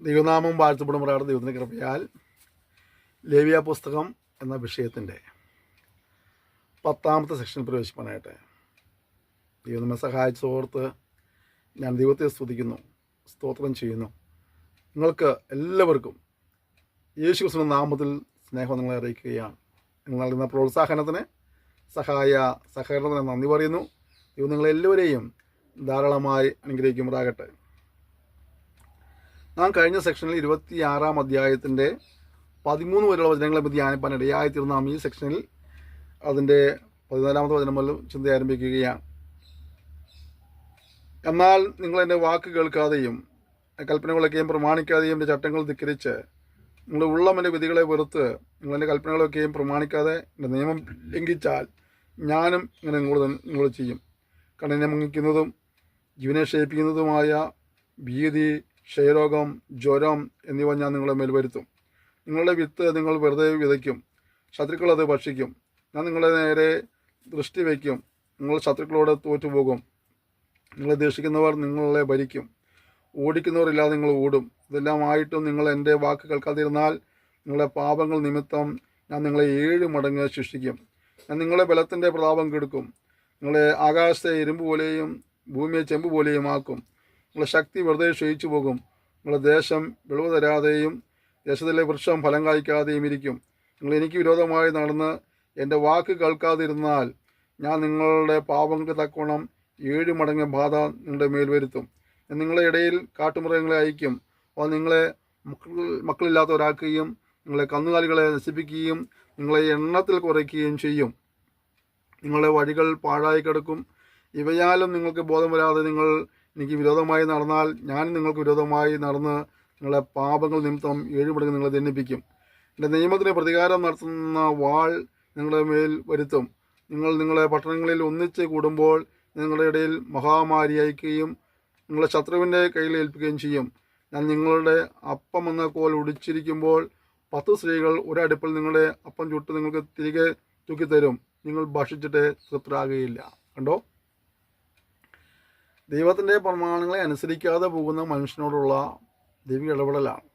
ദൈവനാമം വാഴ്ത്തപ്പെടുമ്പോഴാണ് ദൈവത്തിൻ്റെ കൃപയാൽ ലേവ്യ പുസ്തകം എന്ന വിഷയത്തിൻ്റെ 10ാമത്തെ സെക്ഷനിൽ പ്രവേശിക്കാനായിട്ട് ദൈവം നമ്മെ സഹായിച്ചോർത്ത് ഞാൻ ദൈവത്തെ സ്തുതിക്കുന്നു, സ്തോത്രം ചെയ്യുന്നു. നിങ്ങൾക്ക് എല്ലാവർക്കും യേശു ക്രിസ്തുവിന്റെ നാമത്തിൽ സ്നേഹം നിങ്ങളെ അറിയിക്കുകയാണ്. നിങ്ങൾ നൽകുന്ന പ്രോത്സാഹനത്തിന്, സഹകരണത്തിന് നന്ദി പറയുന്നു. ദൈവം നിങ്ങളെല്ലാവരെയും ധാരാളമായി അനുഗ്രഹിക്കുമാറാകട്ടെ. നാം കഴിഞ്ഞ സെക്ഷനിൽ 26ാം അധ്യായത്തിൻ്റെ 13 വരെയുള്ള വചനങ്ങളെ പറ്റി ധ്യാനിപ്പാൻ ഇടയായിത്തീർന്ന നാം ഈ സെക്ഷനിൽ അതിൻ്റെ 14ാമത്തെ വചനം മുതൽ ചിന്ത ആരംഭിക്കുകയാണ്. എന്നാൽ നിങ്ങൾ എൻ്റെ വാക്ക് കേൾക്കാതെയും കൽപ്പനകളൊക്കെയും പ്രമാണിക്കാതെയും എൻ്റെ ചട്ടങ്ങൾ ധിക്കരിച്ച് നിങ്ങളുടെ ഉള്ളം എൻ്റെ വിധികളെ വെറുത്ത് നിങ്ങളെൻ്റെ കൽപ്പനകളൊക്കെയും പ്രമാണിക്കാതെ എൻ്റെ നിയമം ലംഘിച്ചാൽ ഞാനും ഇങ്ങനെ നിങ്ങൾ ചെയ്യും. കണ്ണിനെ മുങ്ങിക്കുന്നതും ജീവനെ ക്ഷയിപ്പിക്കുന്നതുമായ ഭീതി, ക്ഷയരോഗം, ജ്വരം എന്നിവ ഞാൻ നിങ്ങളുടെ മേൽ വരുത്തും. നിങ്ങളുടെ വിത്ത് നിങ്ങൾ വെറുതെ വിതയ്ക്കും, ശത്രുക്കൾ അത് ഭക്ഷിക്കും. ഞാൻ നിങ്ങളെ നേരെ ദൃഷ്ടി വയ്ക്കും, നിങ്ങൾ ശത്രുക്കളോട് തോറ്റുപോകും. നിങ്ങളെ ദേഷിക്കുന്നവർ നിങ്ങളെ ഭരിക്കും, ഓടിക്കുന്നവർ ഇല്ലാതെ നിങ്ങൾ ഓടും. ഇതെല്ലാമായിട്ടും നിങ്ങൾ എൻ്റെ വാക്ക് കേൾക്കാതിരുന്നാൽ നിങ്ങളുടെ പാപങ്ങൾ നിമിത്തം ഞാൻ നിങ്ങളെ 7 മടങ്ങ് ശിക്ഷിക്കും. ഞാൻ നിങ്ങളെ ബലത്തിൻ്റെ പ്രതാപം കെടുക്കും, നിങ്ങളെ ആകാശത്തെ ഇരുമ്പ് പോലെയും ഭൂമിയെ ചെമ്പ് പോലെയും ആക്കും. നിങ്ങളുടെ ശക്തി വെറുതെ ക്ഷയിച്ചു പോകും. നിങ്ങളുടെ ദേശം വിളവ് തരാതെയും ദേശത്തിലെ വൃക്ഷം ഫലം കായ്ക്കാതെയും ഇരിക്കും. നിങ്ങൾ എനിക്ക് വിരോധമായി നടന്ന് എൻ്റെ വാക്ക് കേൾക്കാതിരുന്നാൽ ഞാൻ നിങ്ങളുടെ പാപങ്ങൾക്ക് തക്കവണ്ണം 7 മടങ്ങ് ബാധ നിങ്ങളുടെ മേൽ വരുത്തും. ഞാൻ നിങ്ങളുടെ ഇടയിൽ കാട്ടുമൃഗങ്ങളെ അയക്കും. അപ്പോൾ നിങ്ങളെ മക്കളില്ലാത്തവരാക്കുകയും നിങ്ങളെ കന്നുകാലികളെ നശിപ്പിക്കുകയും നിങ്ങളെ എണ്ണത്തിൽ കുറയ്ക്കുകയും ചെയ്യും. നിങ്ങളുടെ വഴികൾ പാഴായി കിടക്കും. ഇവയാലും നിങ്ങൾക്ക് ബോധം വരാതെ നിങ്ങൾ എനിക്ക് വിരോധമായി നടന്നാൽ ഞാൻ നിങ്ങൾക്ക് വിരോധമായി നടന്ന് നിങ്ങളുടെ പാപങ്ങൾ നിമിത്തം 7 മടങ്ങ് നിങ്ങളെ ദണ്ഡിപ്പിക്കും. എൻ്റെ നിയമത്തിന് പ്രതികാരം നടത്തുന്ന വാൾ നിങ്ങളുടെ മേൽ വരുത്തും. നിങ്ങളെ പട്ടണങ്ങളിൽ ഒന്നിച്ച് കൂടുമ്പോൾ നിങ്ങളുടെ ഇടയിൽ മഹാമാരി അയക്കുകയും നിങ്ങളെ ശത്രുവിൻ്റെ കയ്യിൽ ഏൽപ്പിക്കുകയും ചെയ്യും. ഞാൻ നിങ്ങളുടെ അപ്പം എന്ന കോൽ ഒടിച്ചിരിക്കുമ്പോൾ 10 സ്ത്രീകൾ ഒരടുപ്പിൽ നിങ്ങളുടെ അപ്പം ചുട്ട് നിങ്ങൾക്ക് തിരികെ തൂക്കിത്തരും. നിങ്ങൾ ഭക്ഷിച്ചിട്ട് തൃപ്തരാകുകയില്ല. കണ്ടോ, ദൈവത്തിൻ്റെ പ്രമാണങ്ങളെ അനുസരിക്കാതെ പോകുന്ന മനുഷ്യനോടുള്ള ദൈവിക ഇടപെടലാണ്.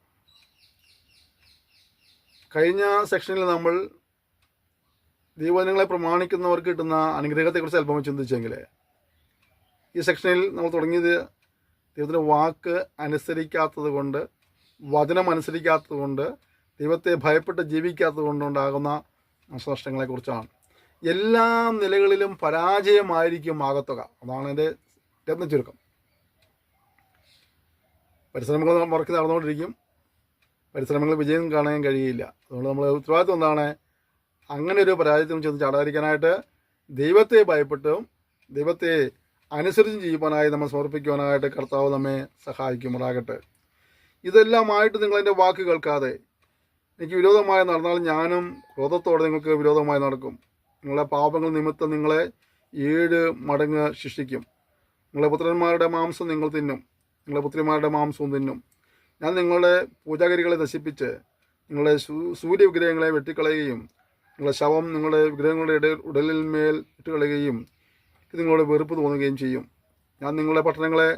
കഴിഞ്ഞ സെക്ഷനിൽ നമ്മൾ ദൈവവചനങ്ങളെ പ്രമാണിക്കുന്നവർക്ക് കിട്ടുന്ന അനുഗ്രഹത്തെക്കുറിച്ച് അല്പം ചിന്തിച്ചെങ്കിൽ ഈ സെക്ഷനിൽ നമ്മൾ തുടങ്ങിയത് ദൈവത്തിൻ്റെ വാക്ക് അനുസരിക്കാത്തത് കൊണ്ട്, വചനം അനുസരിക്കാത്തത് കൊണ്ട്, ദൈവത്തെ ഭയപ്പെട്ട് ജീവിക്കാത്തത് കൊണ്ടുണ്ടാകുന്ന നാശനഷ്ടങ്ങളെക്കുറിച്ചാണ്. എല്ലാ നിലകളിലും പരാജയമായിരിക്കും ആകത്തുക. അതാണ് എൻ്റെ രത്ന ചുരുക്കം. പരിശ്രമങ്ങൾ മുറക്കി നടന്നുകൊണ്ടിരിക്കും, പരിശ്രമങ്ങൾ വിജയം കാണാൻ കഴിയില്ല. അതുകൊണ്ട് നമ്മൾ ഉത്തരവാദിത്വം എന്താണ്? അങ്ങനെ ഒരു പരാജയത്തിനും ചെന്ന് ചാടാതിരിക്കാനായിട്ട് ദൈവത്തെ ഭയപ്പെട്ടും ദൈവത്തെ അനുസരിച്ചും ചെയ്യുവാനായി നമ്മൾ സമർപ്പിക്കുവാനായിട്ട് കർത്താവ് നമ്മെ സഹായിക്കുമാറാകട്ടെ. ഇതെല്ലാമായിട്ട് നിങ്ങളെൻ്റെ വാക്ക് കേൾക്കാതെ എനിക്ക് വിരോധമായി നടന്നാൽ ഞാനും ക്രോധത്തോടെ നിങ്ങൾക്ക് വിരോധമായി നടക്കും. നിങ്ങളുടെ പാപങ്ങൾ നിമിത്തം നിങ്ങളെ 7 മടങ്ങ് ശിക്ഷിക്കും. നിങ്ങളുടെ പുത്രന്മാരുടെ മാംസം നിങ്ങൾ തിന്നും, നിങ്ങളുടെ പുത്രിമാരുടെ മാംസവും തിന്നും. ഞാൻ നിങ്ങളുടെ പൂജാഗിരികളെ നശിപ്പിച്ച് നിങ്ങളുടെ സൂര്യവിഗ്രഹങ്ങളെ വെട്ടിക്കളയുകയും നിങ്ങളുടെ ശവം നിങ്ങളുടെ വിഗ്രഹങ്ങളുടെ ഉടലിൽ മേൽ ഇട്ടുകളയുകയും ഇത് നിങ്ങളുടെ വെറുപ്പ് തോന്നുകയും ചെയ്യും. ഞാൻ നിങ്ങളുടെ പട്ടണങ്ങളെ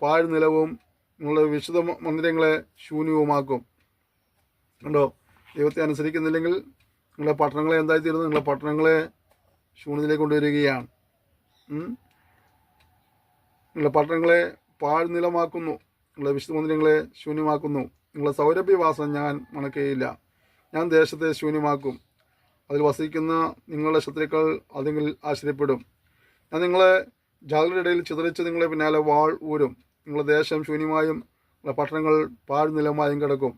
പാഴ്നിലവും നിങ്ങളുടെ വിശുദ്ധ മന്ദിരങ്ങളെ ശൂന്യവുമാക്കും. കണ്ടോ, ദൈവത്തെ അനുസരിക്കുന്നില്ലെങ്കിൽ നിങ്ങളുടെ പട്ടണങ്ങളെ എന്തായിത്തീരുന്നു? നിങ്ങളുടെ പട്ടണങ്ങളെ ശൂന്യതയിലേക്ക് കൊണ്ടുവരികയാണ്. നിങ്ങളുടെ പട്ടണങ്ങളെ പാഴ്നിലമാക്കുന്നു, നിങ്ങളുടെ വിശുദ്ധ മന്ദിരങ്ങളെ ശൂന്യമാക്കുന്നു. നിങ്ങളുടെ സൗരഭ്യവാസം ഞാൻ മണക്കുകയില്ല. ഞാൻ ദേശത്തെ ശൂന്യമാക്കും, അതിൽ വസിക്കുന്ന നിങ്ങളുടെ ശത്രുക്കൾ അതിൽ ആശ്രയപ്പെടും. ഞാൻ നിങ്ങളെ ജാതികളുടെ ഇടയിൽ ചിതറിച്ച് നിങ്ങളെ പിന്നാലെ വാൾ ഊരും. നിങ്ങളുടെ ദേശം ശൂന്യമായും നിങ്ങളുടെ പട്ടണങ്ങൾ പാഴ്നിലമായും കിടക്കും.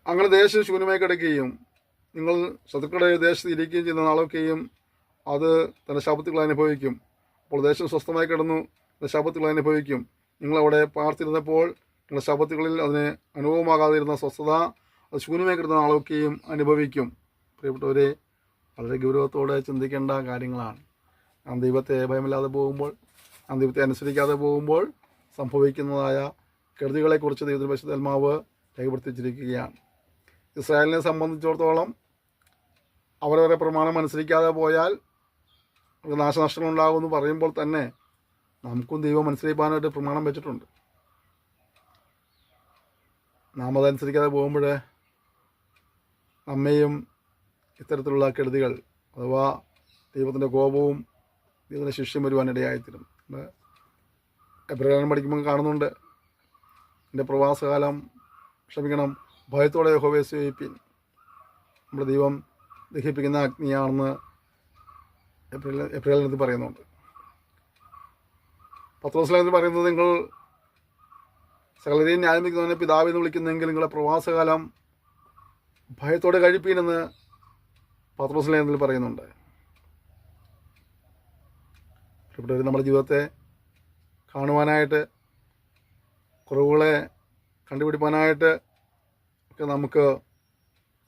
അങ്ങനെ ദേശം ശൂന്യമായി കിടക്കുകയും നിങ്ങൾ ശത്രുക്കളുടെ ദേശത്ത് ഇരിക്കുകയും ചെയ്യുന്ന നാളൊക്കെയും അത് തൻ്റെ ശാപത്തുകൾ അനുഭവിക്കും. അപ്പോൾ ദേശം സ്വസ്ഥമായി കിടന്നു തൻ്റെ ശാപത്തുകൾ അനുഭവിക്കും. നിങ്ങളവിടെ പാർത്തിരുന്നപ്പോൾ നിങ്ങളുടെ ശാപത്തുകളിൽ അതിന് അനുഭവമാകാതിരുന്ന സ്വസ്ഥത അത് ശൂന്യമായി കിടന്ന നാളൊക്കെയും അനുഭവിക്കും. പ്രിയപ്പെട്ടവരെ, വളരെ ഗൗരവത്തോടെ ചിന്തിക്കേണ്ട കാര്യങ്ങളാണ്. നാം ദൈവത്തെ ഭയമില്ലാതെ പോകുമ്പോൾ, നാം ദൈവത്തെ അനുസരിക്കാതെ പോകുമ്പോൾ സംഭവിക്കുന്നതായ കെടുതികളെക്കുറിച്ച് ദൈവത്തിൻ്റെ പരിശുദ്ധാത്മാവ് രേഖപ്പെടുത്തിച്ചിരിക്കുകയാണ്. ഇസ്രായേലിനെ സംബന്ധിച്ചിടത്തോളം അവരവരെ പ്രമാണം അനുസരിക്കാതെ പോയാൽ നാശനഷ്ടങ്ങളുണ്ടാകുമെന്ന് പറയുമ്പോൾ തന്നെ നമുക്കും ദൈവം അനുസരിക്കാനായിട്ട് പ്രമാണം വെച്ചിട്ടുണ്ട്. നാം അതനുസരിക്കാതെ പോകുമ്പോൾ നമ്മയും ഇത്തരത്തിലുള്ള കെടുതികൾ അഥവാ ദൈവത്തിൻ്റെ കോപവും ദൈവത്തിൻ്റെ ശിക്ഷയും വരുവാനിടയായിത്തീരും. എബ്രാഹിം പഠിക്കുമ്പോൾ കാണുന്നുണ്ട്, എൻ്റെ പ്രവാസകാലം ഭയത്തോടെ യഹോവയെ സേവിപ്പിൻ. നമ്മുടെ ദൈവം ദഹിപ്പിക്കുന്ന അഗ്നിയാണെന്ന് എബ്രാഹിം പറയുന്നുണ്ട്. പത്രോസിൽ പറയുന്നത്, നിങ്ങൾ സകലരെയും ന്യായമിക്കുന്നതിനെ പിതാവെന്ന് വിളിക്കുന്നെങ്കിൽ നിങ്ങളെ പ്രവാസകാലം ഭയത്തോടെ കഴിപ്പീനെന്ന് പത്രോസിൽ പറയുന്നുണ്ട്. നമ്മുടെ ജീവിതത്തെ കാണുവാനായിട്ട്, കുറവുകളെ കണ്ടുപിടിപ്പാനായിട്ട് ഒക്കെ നമുക്ക്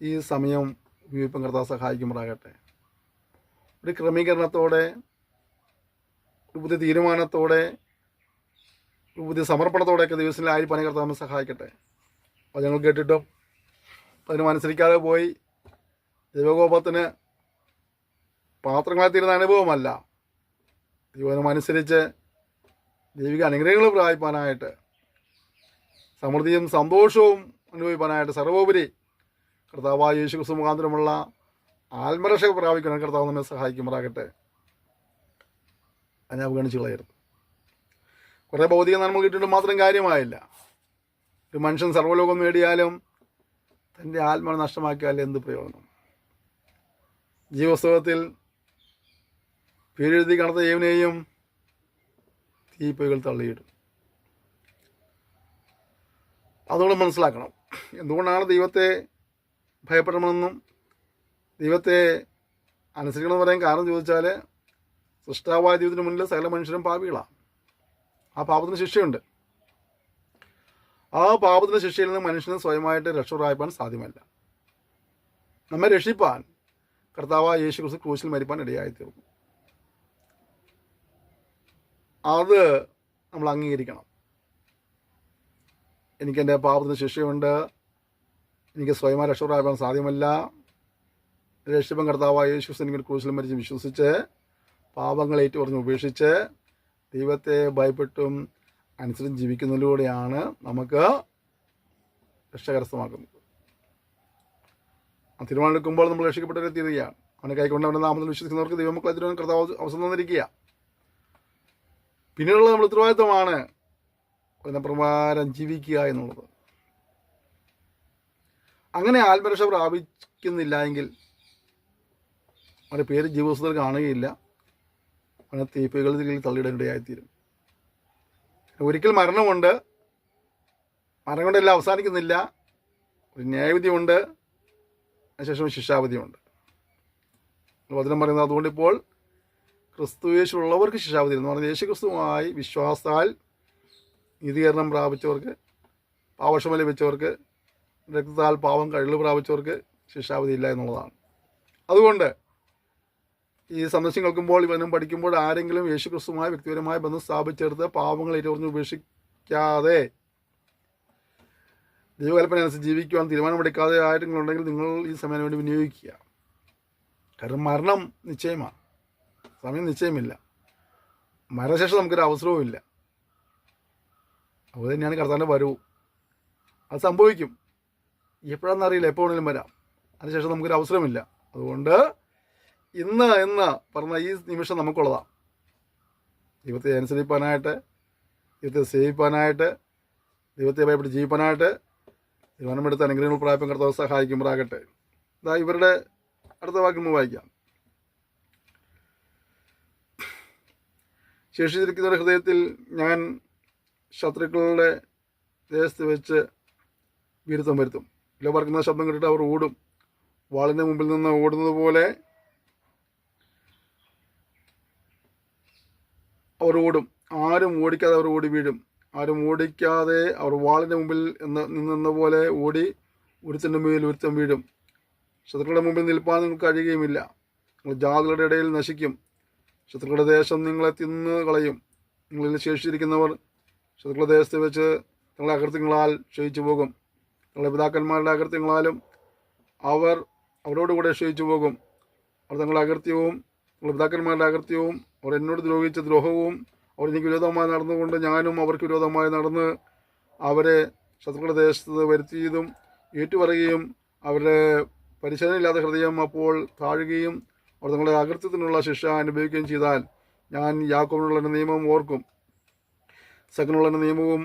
ഈ സമയം ഉപയോഗിപ്പം കർത്താവ് സഹായിക്കുമ്പോഴാകട്ടെ. ഒരു ക്രമീകരണത്തോടെ, ഒരു പുതിയ തീരുമാനത്തോടെ, ഒരു പുതിയ സമർപ്പണത്തോടെയൊക്കെ ദിവസത്തിൽ ആയിരിക്കാൻ കർത്താവ് സഹായിക്കട്ടെ. അപ്പോൾ ഞങ്ങൾ കേട്ടിട്ടോ അതിനനുസരിക്കാതെ പോയി ദൈവകോപത്തിന് പാത്രങ്ങളായി തീരുന്ന അനുഭവമല്ല, ദൈവമനുസരിച്ച് ദൈവിക അനുഗ്രഹങ്ങൾ പ്രാപിപ്പാനായിട്ട്, സമൃദ്ധിയും സന്തോഷവും അനുഭവിപ്പാനായിട്ട്, സർവോപരി കർത്താവായ യേശുക്രിസ്തു മുഖാന്തരമുള്ള ആത്മരക്ഷ പ്രാപിക്കണം കർത്താവ് നമ്മെ സഹായിക്കുമാറാകട്ടെ. അതിനെ അവഗണിച്ച് കളയരുത്. കുറേ ഭൗതിക നന്മ കിട്ടിയിട്ട് മാത്രം കാര്യമായില്ല. ഒരു മനുഷ്യൻ സർവ്വലോകം നേടിയാലും തൻ്റെ ആത്മാവ് നഷ്ടമാക്കിയാൽ എന്ത് പ്രയോജനം? ജീവപുസ്തകത്തിൽ പേരെഴുതി കാണാത്ത ഏവനെയും തീപ്പൊയ്കൾ തള്ളിയിടും. അതുകൊണ്ട് മനസ്സിലാക്കണം, എന്തുകൊണ്ടാണ് ദൈവത്തെ ഭയപ്പെടണമെന്നും ദൈവത്തെ അനുസരിക്കണമെന്ന് പറയാൻ കാരണം ചോദിച്ചാൽ, സൃഷ്ടാവായ ദൈവത്തിന് മുന്നിൽ സകല മനുഷ്യരും പാപികളാണ്. ആ പാപത്തിന് ശിക്ഷയുണ്ട്. ആ പാപത്തിൻ്റെ ശിക്ഷയിൽ നിന്ന് മനുഷ്യന് സ്വയമായിട്ട് രക്ഷ പ്രാപിപ്പാൻ സാധ്യമല്ല. നമ്മെ രക്ഷിപ്പാൻ കർത്താവായ യേശുക്രിസ്തു ക്രൂശിൽ മരിപ്പാൻ ഇടയായിത്തീർന്നു. അത് നമ്മൾ അംഗീകരിക്കണം. എനിക്കെൻ്റെ പാപത്തിന് ശിക്ഷയുണ്ട്, എനിക്ക് സ്വയമായി രക്ഷ പ്രാപിപ്പാൻ സാധ്യമല്ല. രക്ഷിപ്പൻ കർത്താവായ യേശുക്രിസ്തു എനിക്ക് ക്രൂശിൽ മരിച്ച് വിശ്വസിച്ച് പാപങ്ങൾ ഏറ്റുപറഞ്ഞ് ഉപേക്ഷിച്ച് ദൈവത്തെ ഭയപ്പെട്ടും അനുസരിച്ച് ജീവിക്കുന്നതിലൂടെയാണ് നമുക്ക് രക്ഷ കരസ്ഥമാക്കുന്നത്. ആ തീരുമാനം എടുക്കുമ്പോൾ നമ്മൾ രക്ഷിക്കപ്പെട്ടവരെ തീരുകയാണ്. അവനെ കൈക്കൊണ്ട് അവൻ്റെ നാമത്തിൽ വിശ്വസിക്കുന്നവർക്ക് ദൈവമക്കളെ തീരുമാനം കർത്താവ് അവസരം തന്നിരിക്കുക. പിന്നീടുള്ള നമ്മൾ ഉത്തരവാദിത്വമാണ് അതിനെ പ്രകാരം ജീവിക്കുക എന്നുള്ളത്. അങ്ങനെ ആത്മരക്ഷ പ്രാപിക്കുന്നില്ല എങ്കിൽ അവൻ്റെ പേര് ജീവിതത്തിൽ കാണുകയില്ല. അവനെ തീപ്പൊയ്കളിൽ തള്ളിയിടേണ്ടതായിത്തീരും. ഒരിക്കൽ മരണമുണ്ട്. മരണം കൊണ്ടെല്ലാം അവസാനിക്കുന്നില്ല. ഒരു ന്യായവിധിയുണ്ട്, അതിനുശേഷം ശിക്ഷാവിധിയുണ്ട്. വചനം പറയുന്നത് അതുകൊണ്ട് ഇപ്പോൾ ക്രിസ്തു യേശുള്ളവർക്ക് ശിക്ഷാവിധി എന്ന് പറഞ്ഞാൽ യേശുക്രിസ്തുവുമായി വിശ്വാസത്താൽ നീതീകരണം പ്രാപിച്ചവർക്ക്, പാപക്ഷമ ലഭിച്ചവർക്ക്, രക്തത്താൽ പാവം കഴുകൽ പ്രാപിച്ചവർക്ക് ശിക്ഷാവിധി ഇല്ല എന്നുള്ളതാണ്. അതുകൊണ്ട് ഈ സന്ദേശം കേൾക്കുമ്പോൾ ഇവനും പഠിക്കുമ്പോൾ ആരെങ്കിലും യേശുക്രിസ്തുവുമായി വ്യക്തിപരമായ ബന്ധം സ്ഥാപിച്ചെടുത്ത് പാപങ്ങൾ ഏറ്റുപറഞ്ഞ് ഉപേക്ഷിക്കാതെ ദൈവകൽപ്പന അനുസരിച്ച് ജീവിക്കുവാൻ തീരുമാനമെടുക്കാതെ ആരെങ്കിലുണ്ടെങ്കിൽ നിങ്ങൾ ഈ സമയം വേണ്ടി വിനിയോഗിക്കുക. കാരണം മരണം നിശ്ചയമാണ്, സമയം നിശ്ചയമില്ല. മരണശേഷം നമുക്കൊരു അവസരവും ഇല്ല. അതുപോലെ തന്നെയാണ് കർത്താവിൻ്റെ വരവും. അത് സംഭവിക്കും, എപ്പോഴാണെന്നറിയില്ല, എപ്പോൾ വേണമെങ്കിലും വരാം. അതിനുശേഷം നമുക്കൊരു അവസരമില്ല. അതുകൊണ്ട് ഇന്ന് പറഞ്ഞ ഈ നിമിഷം നമുക്കുള്ളതാണ്. ദൈവത്തെ അനുസരിപ്പാനായിട്ട്, ദൈവത്തെ സേവിപ്പാനായിട്ട്, ദൈവത്തെ ഭയപ്പെട്ട് ജീവിപ്പാനായിട്ട് തീരുമാനമെടുത്ത് അനുഗ്രഹങ്ങൾ പ്രാപിക്കാൻ കർത്താവ് സഹായിക്കുമ്പോഴാകട്ടെ. ഇതാ ഇവരുടെ അടുത്ത വാക്യം വായിക്കാം. ശേഷിച്ചിരിക്കുന്നവരുടെ ഹൃദയത്തിൽ ഞാൻ ശത്രുക്കളുടെ ദേശത്ത് വെച്ച് വീരത്വം വരുത്തും. ഇല്ല പറക്കുന്ന ശബ്ദം കേട്ടിട്ട് അവർ ഓടും. വാളിൻ്റെ മുമ്പിൽ നിന്ന് ഓടുന്നത് പോലെ അവർ ഓടും. ആരും ഓടിക്കാതെ അവർ ഓടി വീഴും. ആരും ഓടിക്കാതെ അവർ വാളിൻ്റെ മുമ്പിൽ നിന്ന പോലെ ഓടി ഒരുത്തൻ്റെ മേൽ ഒരുത്തൻ വീഴും. ശത്രുക്കളുടെ മുമ്പിൽ നിൽപ്പാൻ നിങ്ങൾക്ക് കഴിയുകയുമില്ല. നിങ്ങൾ ജാതികളുടെ ഇടയിൽ നശിക്കും. ശത്രുക്കളുടെ ദേശം നിങ്ങളെ തിന്ന് കളയും. നിങ്ങളിൽ ശേഷിച്ചിരിക്കുന്നവർ ശത്രുക്കളുടെ ദേശത്ത് വെച്ച് നിങ്ങളെ അകൃത്യങ്ങളാൽ ക്ഷയിച്ചു പോകും. നിങ്ങളുടെ പിതാക്കന്മാരുടെ അകൃത്യങ്ങളാലും അവരോടുകൂടെ ക്ഷയിച്ചു പോകും. അവർ തങ്ങളുടെ അകൃത്യവും നിങ്ങളുടെ പിതാക്കന്മാരുടെ അകൃത്യവും അവർ എന്നോട് ദ്രോഹിച്ച ദ്രോഹവും അവർ എനിക്ക് വിരോധമായി നടന്നുകൊണ്ട് ഞാനും അവർക്ക് വിരോധമായി നടന്ന് അവരെ ശത്രുക്കളുടെ ദേശത്ത് വരുത്തിയതും ഏറ്റുപറയുകയും അവരുടെ പരിശോധനയില്ലാത്ത ഹൃദയം അപ്പോൾ താഴുകയും അവർ തങ്ങളുടെ അകൃത്യത്തിനുള്ള ശിക്ഷ അനുഭവിക്കുകയും ചെയ്താൽ ഞാൻ യാക്കോബിനുള്ള എൻ്റെ നിയമം ഓർക്കും, ഇസക്കിനുള്ള എൻ്റെ നിയമവും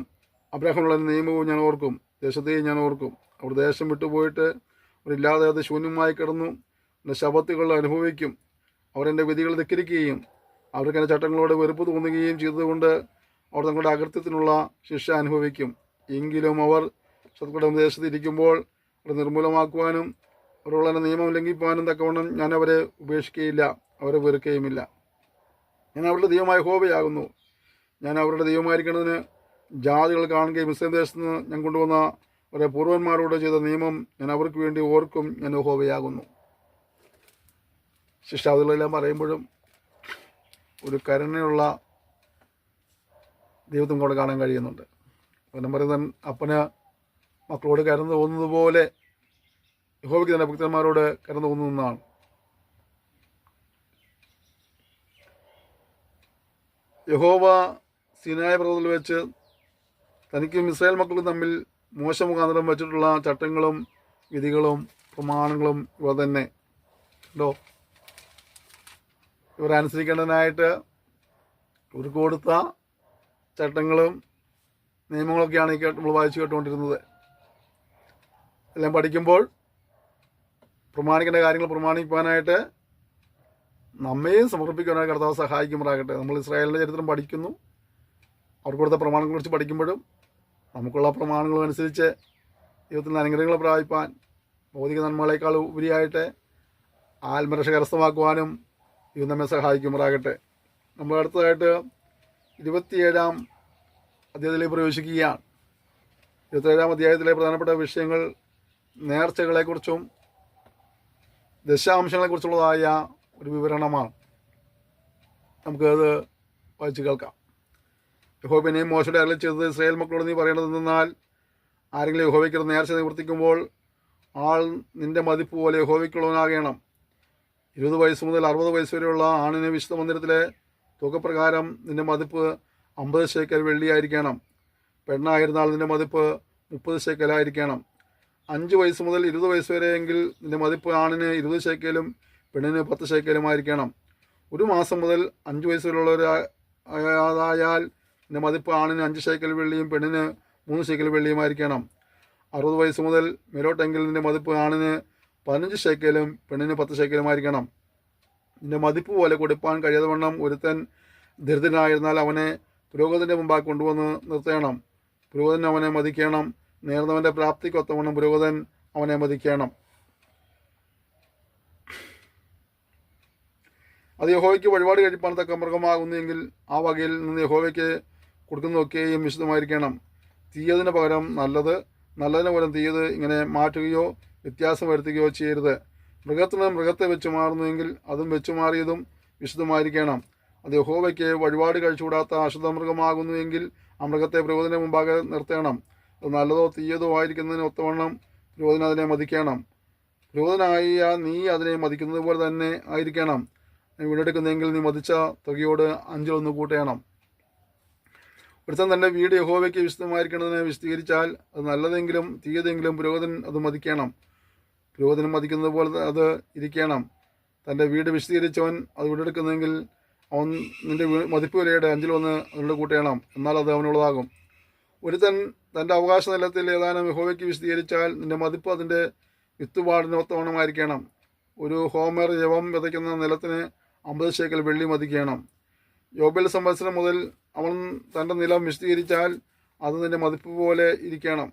അബ്രാഹാമിനുള്ള എൻ്റെ നിയമവും ഞാൻ ഓർക്കും, ദേശത്തെയും ഞാൻ ഓർക്കും. അവർ ദേശം വിട്ടുപോയിട്ട് അവരില്ലാതെ അത് ശൂന്യമായി കിടന്നു എൻ്റെ ശബത്തുകൾ അനുഭവിക്കും. അവർ എൻ്റെ വിധികൾ ധിക്കരിക്കുകയും അവർക്ക് എൻ്റെ ചട്ടങ്ങളോട് വെറുപ്പ് തോന്നുകയും ചെയ്തതുകൊണ്ട് അവർ തങ്ങളുടെ അകൃത്യത്തിനുള്ള ശിക്ഷ അനുഭവിക്കും. എങ്കിലും അവർ ശത്രുക്കളുടെ ദേശത്ത് ഇരിക്കുമ്പോൾ അവരെ നിർമൂലമാക്കുവാനും അവരുള്ള എൻ്റെ നിയമം ലംഘിപ്പാനും തക്കവണ്ണം ഞാൻ അവരെ ഉപേക്ഷിക്കുകയില്ല, അവരെ വെറുക്കുകയുമില്ല. ഞാൻ അവരുടെ ദൈവമായ യഹോവയാകുന്നു. ഞാൻ അവരുടെ ദൈവമായിരിക്കുന്നതിന് ജാതികൾ കാണുകയും മിസ്രയീം ദേശത്ത് നിന്ന് ഞാൻ കൊണ്ടുവന്ന അവരുടെ പൂർവന്മാരോട് ചെയ്ത നിയമം ഞാൻ അവർക്ക് വേണ്ടി ഓർക്കും. ഞാൻ യഹോവയാകുന്നു. ശിക്ഷാവിധികളെല്ലാം പറയുമ്പോഴും ഒരു കരുണയുള്ള ദൈവത്തും കൂടെ കാണാൻ കഴിയുന്നുണ്ട്. അപ്പം പറയുന്ന അപ്പന് മക്കളോട് കരുണ തോന്നുന്നത് പോലെ യഹോവയ്ക്ക് തന്നെ ഭക്തന്മാരോട് കരുണ തോന്നുന്നതാണ്. യഹോവ സീനായി പർവ്വതത്തിൽ വെച്ച് തനിക്കും ഇസ്രായേൽ മക്കളും തമ്മിൽ മോശ മുഖാന്തരം വെച്ചിട്ടുള്ള ചട്ടങ്ങളും വിധികളും പ്രമാണങ്ങളും ഇവ തന്നെ ഉണ്ടോ. ഇവർ അനുസരിക്കേണ്ടതിനായിട്ട് ഇവർക്ക് കൊടുത്ത ചട്ടങ്ങളും നിയമങ്ങളൊക്കെയാണ് നമ്മൾ വായിച്ചു കേട്ടുകൊണ്ടിരുന്നത്. എല്ലാം പഠിക്കുമ്പോൾ പ്രമാണിക്കേണ്ട കാര്യങ്ങൾ പ്രമാണിക്കാനായിട്ട് നമ്മയും സമർപ്പിക്കാനായിട്ട് കർത്താവ് സഹായിക്കുമാറാകട്ടെ. നമ്മൾ ഇസ്രായേലിൻ്റെ ചരിത്രം പഠിക്കുന്നു, അവർക്ക് കൊടുത്ത പ്രമാണങ്ങളെക്കുറിച്ച് പഠിക്കുമ്പോഴും നമുക്കുള്ള പ്രമാണങ്ങളും അനുസരിച്ച് ദൈവത്തിൻ്റെ അനുഗ്രഹങ്ങൾ പ്രാപിപ്പാൻ ഭൗതിക നന്മകളേക്കാൾ ഉപരിയായിട്ട് ആത്മരക്ഷ കരസ്ഥമാക്കുവാനും ഇത് നമ്മെ സഹായിക്കുമാറാകട്ടെ. നമ്മൾ അടുത്തതായിട്ട് 27-ാം അധ്യായത്തിലേക്ക് പ്രവേശിക്കുകയാണ്. 27-ാം അധ്യായത്തിലെ പ്രധാനപ്പെട്ട വിഷയങ്ങൾ നേർച്ചകളെക്കുറിച്ചും ദശാംശങ്ങളെക്കുറിച്ചുള്ളതായ ഒരു വിവരണമാണ്. നമുക്കത് വായിച്ച് കേൾക്കാം. യഹോവനെയും മോശയുടെ അരുളി ചെയ്തത് ഇസ്രായേൽ മക്കളോട് നീ പറയേണ്ടതെന്നാൽ ആരെങ്കിലും യഹോവയ്ക്ക് നേർച്ച നിവർത്തിക്കുമ്പോൾ ആൾ നിന്റെ മതിപ്പ് പോലെ യഹോവയ്ക്കുള്ളവനാകണം. 20 വയസ്സ് മുതൽ 60 വയസ്സ് വരെയുള്ള ആണിന് വിശുദ്ധ മന്ദിരത്തിലെ തുകപ്രകാരം നിന്റെ മതിപ്പ് 50 ശേക്കൽ വെള്ളിയായിരിക്കണം. പെണ്ണായിരുന്നാൽ നിന്റെ മതിപ്പ് 30 ശേക്കലായിരിക്കണം. 5 വയസ്സ് മുതൽ 20 വയസ്സ് വരെയെങ്കിൽ നിന്റെ മതിപ്പ് ആണിന് 20 ശേക്കലും പെണ്ണിന് 10 ശേക്കലുമായിരിക്കണം. 1 മാസം മുതൽ 5 വയസ്സ് വരെയുള്ളവരായാൽ നിന്റെ മതിപ്പ് ആണിന് 5 ശേക്കൽ വെള്ളിയും പെണ്ണിന് 3 ശേക്കൽ വെള്ളിയുമായിരിക്കണം. 60 വയസ്സ് മുതൽ മേലോട്ടെങ്കിൽ നിന്റെ മതിപ്പ് ആണിന് 15 ശേക്കലും പെണ്ണിന് 10 ശേക്കലുമായിരിക്കണം. നിന്റെ മതിപ്പ് പോലെ കൊടുപ്പാൻ കഴിയാതെ വണ്ണം ഒരുത്തൻ ദരിദ്രനായിരുന്നാൽ അവനെ പുരോഹിതൻ്റെ മുമ്പാകെ കൊണ്ടുവന്ന് നിർത്തണം. പുരോഹിതൻ അവനെ മതിക്കണം. നേർന്നവൻ്റെ പ്രാപ്തിക്കൊത്തവണ്ണം പുരോഹിതൻ അവനെ മതിക്കണം. അത് യഹോവയ്ക്ക് വഴിപാട് കഴിപ്പാൻ തക്ക മൃഗമാകുന്നെങ്കിൽ ആ വകയിൽ നിന്ന് യഹോവയ്ക്ക് കൊടുക്കുന്നതൊക്കെയും വിശുദ്ധമായിരിക്കണം. തീയതിന് പകരം നല്ലത്, നല്ലതിന് പകരം തീയത് ഇങ്ങനെ മാറ്റുകയോ വ്യത്യാസം വരുത്തുകയോ ചെയ്യരുത്. മൃഗത്തിന് മൃഗത്തെ വെച്ച് മാറുന്നുവെങ്കിൽ അതും വെച്ചു മാറിയതും വിശുദ്ധമായിരിക്കണം. അത് യഹോവയ്ക്ക് വഴിപാട് കഴിച്ചുകൂടാത്ത അശുദ്ധ മൃഗമാകുന്നുവെങ്കിൽ ആ മൃഗത്തെ പുരോഹിതന്റെ മുമ്പാകെ നിർത്തണം. അത് നല്ലതോ തീയതോ ആയിരിക്കുന്നതിന് ഒത്തവണ്ണം പുരോഹിതൻ അതിനെ മതിക്കണം. പുരോഹിതനായ നീ അതിനെ മതിക്കുന്നത് പോലെ തന്നെ ആയിരിക്കണം. വീടെടുക്കുന്നെങ്കിൽ നീ മതിച്ച തുകയോട് 5 കൂട്ടണം. ഒരുത്തൻ തൻ്റെ വീട് യഹോവയ്ക്ക് വിശുദ്ധമായിരിക്കണമെന്ന് വിശദീകരിച്ചാൽ അത് നല്ലതെങ്കിലും തീയതെങ്കിലും പുരോഹിതൻ അത് മതിക്കണം. പുരോഹിതനും മതിക്കുന്നത് പോലെ അത് ഇരിക്കണം. തൻ്റെ വീട് വിശദീകരിച്ചവൻ അത് വീടെടുക്കുന്നെങ്കിൽ അവൻ നിൻ്റെ മതിപ്പ് വിലയുടെ 1 അതിനോട് കൂട്ടണം. എന്നാൽ അത് അവനുള്ളതാകും. ഒരുത്തൻ തൻ്റെ അവകാശ നിലത്തിൽ ഏതാനും യഹോവയ്ക്ക് വിശദീകരിച്ചാൽ നിൻ്റെ മതിപ്പ് അതിൻ്റെ വിത്തുപാടിന് ഒത്തവണ്ണമായിരിക്കണം. ഒരു ഹോമർ യവം വിതയ്ക്കുന്ന നിലത്തിന് 50 ശേക്കൽ വെള്ളി മതിക്കണം. യോബേൽ സംവത്സരം മുതൽ അവൻ തൻ്റെ നിലം വിശദീകരിച്ചാൽ അത് നിൻ്റെ മതിപ്പ് പോലെ ഇരിക്കണം.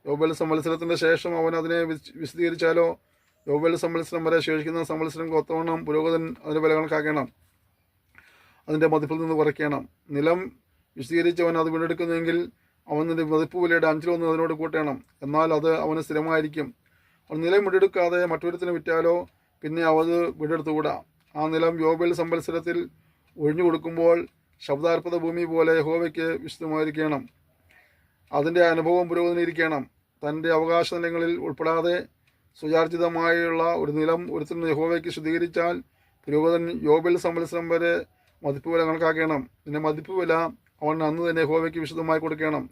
യോബേൽ സംവത്സരത്തിൻ്റെ ശേഷം അവൻ അതിനെ വിശദീകരിച്ചാലോ യോബേൽ സംവത്സരം വരെ ശേഷിക്കുന്ന സംവത്സരം ഒത്തവണ്ണം പുരോഹിതൻ അതിൻ്റെ വില കണക്കാക്കണം. അതിൻ്റെ മതിപ്പിൽ നിന്ന് കുറയ്ക്കണം. നിലം വിശദീകരിച്ചവൻ അത് വീണ്ടെടുക്കുന്നെങ്കിൽ അവൻ നിൻ്റെ മതിപ്പ് വിലയുടെ 5 അതിനോട് കൂട്ടണം. എന്നാൽ അത് അവന് സ്ഥിരമായിരിക്കും. അവൻ നിലം വീണ്ടെടുക്കാതെ മറ്റൊരുത്തിന് വിറ്റാലോ പിന്നെ അത് വീണ്ടെടുത്തുകൂടാ. ആ നിലം യോബേൽ സംവത്സരത്തിൽ ഒഴിഞ്ഞു കൊടുക്കുമ്പോൾ ശബ്ദാർപ്പത ഭൂമി പോലെ യഹോവയ്ക്ക് വിശുദ്ധമായിരിക്കണം. അതിൻ്റെ അനുഭവം പുരോഹിതനിരിക്കണം. തൻ്റെ അവകാശ നിലങ്ങളിൽ ഉൾപ്പെടാതെ സുചാർജിതമായുള്ള ഒരു നിലം ഒരുത്തിന് യഹോവയ്ക്ക് ശുദ്ധീകരിച്ചാൽ പുരോഹിതൻ യോബേൽ സംവത്സരം വരെ മതിപ്പ് വില കണക്കാക്കണം. പിന്നെ മതിപ്പ് വില അവൻ അന്ന് തന്നെ യഹോവയ്ക്ക് വിശുദ്ധമായി കൊടുക്കണം.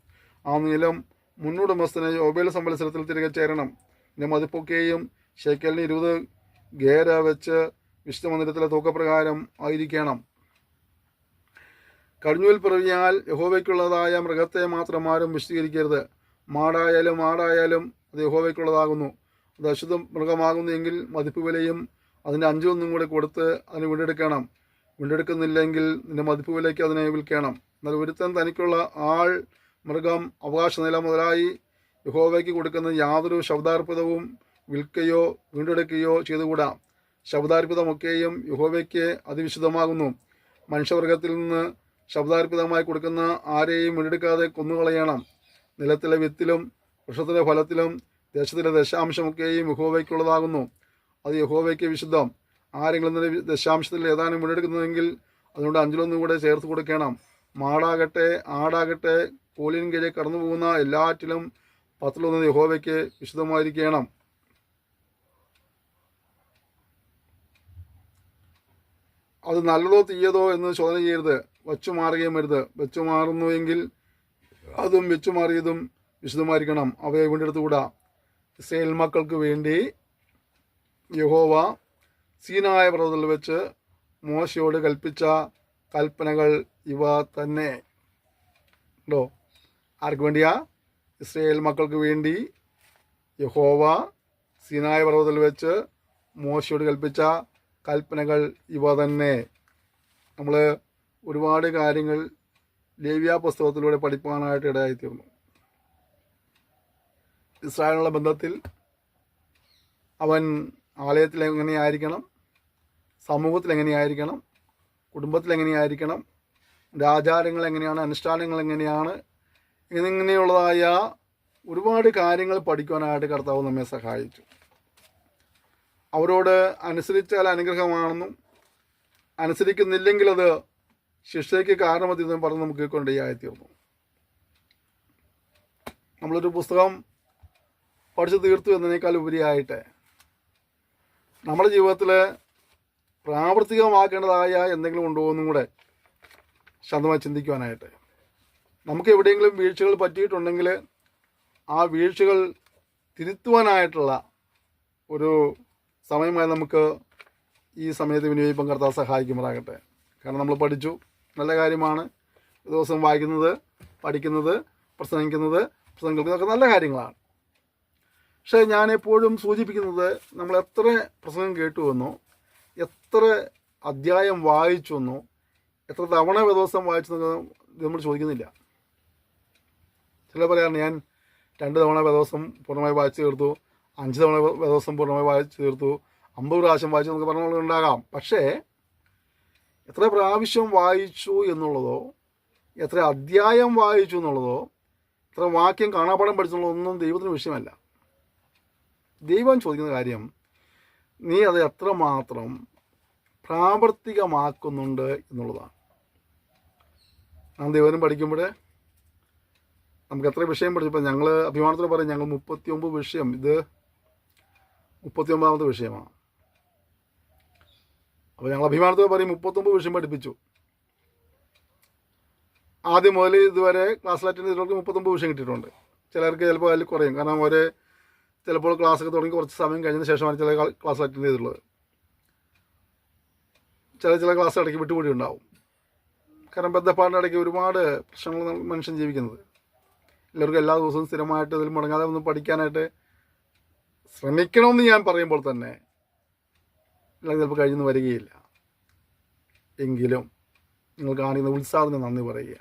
ആ നിലം മുന്നുടമസ്ഥന് യോബേൽ സംവത്സരത്തിൽ തിരികെ ചേരണം. പിന്നെ മതിപ്പൊക്കെയും ഷേക്കലിന് 20 ഗേര വെച്ച് വിശുദ്ധ മന്ദിരത്തിലെ തൂക്കപ്രകാരം ആയിരിക്കണം. കടിഞ്ഞൂൽ പിറവിയാൽ യഹോവയ്ക്കുള്ളതായ മൃഗത്തെ മാത്രം ആരും വിശദീകരിക്കരുത്. മാടായാലും ആടായാലും അത് യഹോവയ്ക്കുള്ളതാകുന്നു. അത് അശുദ്ധ മൃഗമാകുന്നെങ്കിൽ മതിപ്പ് വിലയും അതിൻ്റെ 5 കൂടെ കൊടുത്ത് അതിന് വീണ്ടെടുക്കണം. വീണ്ടെടുക്കുന്നില്ലെങ്കിൽ നിന്റെ മതിപ്പ് വിലയ്ക്ക് അതിനെ വിൽക്കണം. എന്നാൽ ഒരുത്തൻ തനിക്കുള്ള ആൾ, മൃഗം, അവകാശ നില മുതലായി യഹോവയ്ക്ക് കൊടുക്കുന്ന യാതൊരു ശബ്ദാർപ്പിതവും വിൽക്കുകയോ വീണ്ടെടുക്കുകയോ ചെയ്തുകൂടാ. ശബ്ദാർപ്പിതമൊക്കെയും യഹോവയ്ക്ക് അതിവിശുദ്ധമാകുന്നു. മനുഷ്യവർഗത്തിൽ നിന്ന് ശബ്ദാർപ്പിതമായി കൊടുക്കുന്ന ആരെയും വീണ്ടെടുക്കാതെ കൊന്നുകളയണം. നിലത്തിലെ വിത്തിലും വൃക്ഷത്തിലെ ഫലത്തിലും ദേശത്തിലെ ദശാംശമൊക്കെയും യഹോവയ്ക്കുള്ളതാകുന്നു. അത് യഹോവയ്ക്ക് വിശുദ്ധം. ആരെങ്കിലും തന്നെ ദശാംശത്തിൽ ഏതാനും വീണ്ടെടുക്കുന്നതെങ്കിൽ അതുകൊണ്ട് 5 കൂടെ ചേർത്ത് കൊടുക്കണം. മാടാകട്ടെ ആടാകട്ടെ കോലിൻ കീഴെ കടന്നു പോകുന്ന എല്ലാറ്റിലും 10 യഹോവയ്ക്ക് വിശുദ്ധമായിരിക്കണം. അത് നല്ലതോ തീയതോ എന്ന് ശോധന ചെയ്യരുത്. വച്ചു മാറുകയും വരുത്. വെച്ചു മാറുന്നുവെങ്കിൽ അതും വെച്ചു മാറിയതും വിശുദ്ധമായിരിക്കണം. അവയെ വീണ്ടെടുത്തുകൂടാ. ഇസ്രായേൽ മക്കൾക്ക് വേണ്ടി യഹോവ സീനായ പർവ്വതത്തിൽ വെച്ച് മോശയോട് കൽപ്പിച്ച കൽപ്പനകൾ ഇവ തന്നെ. ഉണ്ടോ? ആർക്ക് വേണ്ടിയാ? ഇസ്രായേൽ മക്കൾക്ക് വേണ്ടി യഹോവ സീനായ പർവ്വതത്തിൽ വെച്ച് മോശയോട് കൽപ്പിച്ച കൽപ്പനകൾ ഇവ തന്നെ. നമ്മൾ ഒരുപാട് കാര്യങ്ങൾ ലേവ്യ പുസ്തകത്തിലൂടെ പഠിപ്പാനായിട്ട് ഇടയായിത്തീർന്നു. ഇസ്രായേലിനുള്ള ബന്ധത്തിൽ അവൻ ആലയത്തിൽ എങ്ങനെയായിരിക്കണം, സമൂഹത്തിൽ എങ്ങനെയായിരിക്കണം, കുടുംബത്തിൽ എങ്ങനെയായിരിക്കണം, ആചാരങ്ങൾ എങ്ങനെയാണ്, അനുഷ്ഠാനങ്ങൾ എങ്ങനെയാണ്, ഇങ്ങനെയുള്ളതായ ഒരുപാട് കാര്യങ്ങൾ പഠിക്കുവാനായിട്ട് കർത്താവ് നമ്മെ സഹായിച്ചു. അവരോട് അനുസരിച്ചാൽ അനുഗ്രഹമാണെന്നും അനുസരിക്കുന്നില്ലെങ്കിൽ അത് ശിക്ഷയ്ക്ക് കാരണമെന്നും പറഞ്ഞ് നമുക്ക് കേൾക്കൊണ്ടേയായിത്തീർന്നു. നമ്മളൊരു പുസ്തകം പഠിച്ചു തീർത്തു എന്നതിനേക്കാൾ ഉപരിയായിട്ട് നമ്മുടെ ജീവിതത്തിൽ പ്രാവർത്തികമാക്കേണ്ടതായ എന്തെങ്കിലും ഉണ്ടോ എന്നും കൂടെ ശാന്തമായി ചിന്തിക്കുവാനായിട്ട്, നമുക്ക് എവിടെയെങ്കിലും വീഴ്ചകൾ പറ്റിയിട്ടുണ്ടെങ്കിൽ ആ വീഴ്ചകൾ തിരുത്തുവാനായിട്ടുള്ള ഒരു സമയമായി നമുക്ക് ഈ സമയത്ത് വിനിയോഗിപ്പം കർത്താവ് സഹായിക്കുമാറാകട്ടെ. കാരണം നമ്മൾ പഠിച്ചു, നല്ല കാര്യമാണ്. ദിവസം വായിക്കുന്നത്, പഠിക്കുന്നത്, പ്രസംഗിക്കുന്നത്, പ്രസംഗിക്കുന്നതൊക്കെ നല്ല കാര്യങ്ങളാണ്. പക്ഷേ ഞാൻ എപ്പോഴും സൂചിപ്പിക്കുന്നത്, നമ്മൾ എത്ര പ്രസംഗം കേട്ടുവെന്നോ, എത്ര അധ്യായം വായിച്ചെന്നോ, എത്ര തവണ ദിവസം വായിച്ചെന്നോ നമ്മൾ ചോദിക്കുന്നില്ല. ചില പറയാറുണ്ട്, ഞാൻ 2 തവണ ദിവസം പൂർണ്ണമായി വായിച്ചു തീർത്തു, 5 തവണ ദിവസം പൂർണ്ണമായി വായിച്ചു തീർത്തു, 50 പ്രാവശ്യം വായിച്ചു എന്നൊക്കെ പറഞ്ഞുണ്ടാകാം. പക്ഷേ എത്ര പ്രാവശ്യം വായിച്ചു എന്നുള്ളതോ, എത്ര അധ്യായം വായിച്ചു എന്നുള്ളതോ, എത്ര വാക്യം കാണാപ്പാഠം പഠിച്ചെന്നുള്ളതോ ഒന്നും ദൈവത്തിന് വിഷയമല്ല. ദൈവം ചോദിക്കുന്ന കാര്യം, നീ അത് എത്രമാത്രം പ്രാവർത്തികമാക്കുന്നുണ്ട് എന്നുള്ളതാണ്. നാം ദൈവനും പഠിക്കുമ്പോൾ നമുക്ക് എത്ര വിഷയം പഠിച്ചപ്പോൾ ഞങ്ങൾ അഭിമാനത്തിൽ പറയും, ഞങ്ങൾ 39 വിഷയം, ഇത് 39ാമത്തെ വിഷയമാണ്. അപ്പോൾ ഞങ്ങൾ അഭിമാനത്തിൽ പറയും 39 വിഷയം പഠിപ്പിച്ചു. ആദ്യം മുതൽ ഇതുവരെ ക്ലാസ്സിൽ അറ്റൻഡ് ചെയ്തവർക്ക് 39 വിഷയം കിട്ടിയിട്ടുണ്ട്. ചിലർക്ക് ചിലപ്പോൾ അതിൽ കുറയും. കാരണം അവർ ചിലപ്പോൾ ക്ലാസ്സൊക്കെ തുടങ്ങി കുറച്ച് സമയം കഴിഞ്ഞതിന് ശേഷമാണ് ചില ക്ലാസ് അറ്റൻഡ് ചെയ്തിട്ടുള്ളത്. ചില ക്ലാസ് ഇടയ്ക്ക് വിട്ടുകൂടി ഉണ്ടാവും. കാരണം ബന്ധപ്പാടിൻ്റെ ഇടയ്ക്ക് ഒരുപാട് പ്രശ്നങ്ങൾ മനുഷ്യൻ ജീവിക്കുന്നത്. എല്ലാവർക്കും എല്ലാ ദിവസവും സ്ഥിരമായിട്ട് ഇതിൽ മുടങ്ങാതെ ഒന്ന് പഠിക്കാനായിട്ട് ശ്രമിക്കണമെന്ന് ഞാൻ പറയുമ്പോൾ തന്നെ എല്ലാം ചിലപ്പോൾ കഴിഞ്ഞൊന്നും വരികയില്ല. എങ്കിലും നിങ്ങൾ കാണിക്കുന്ന ഉത്സാഹത്തിന് നന്ദി പറയുക.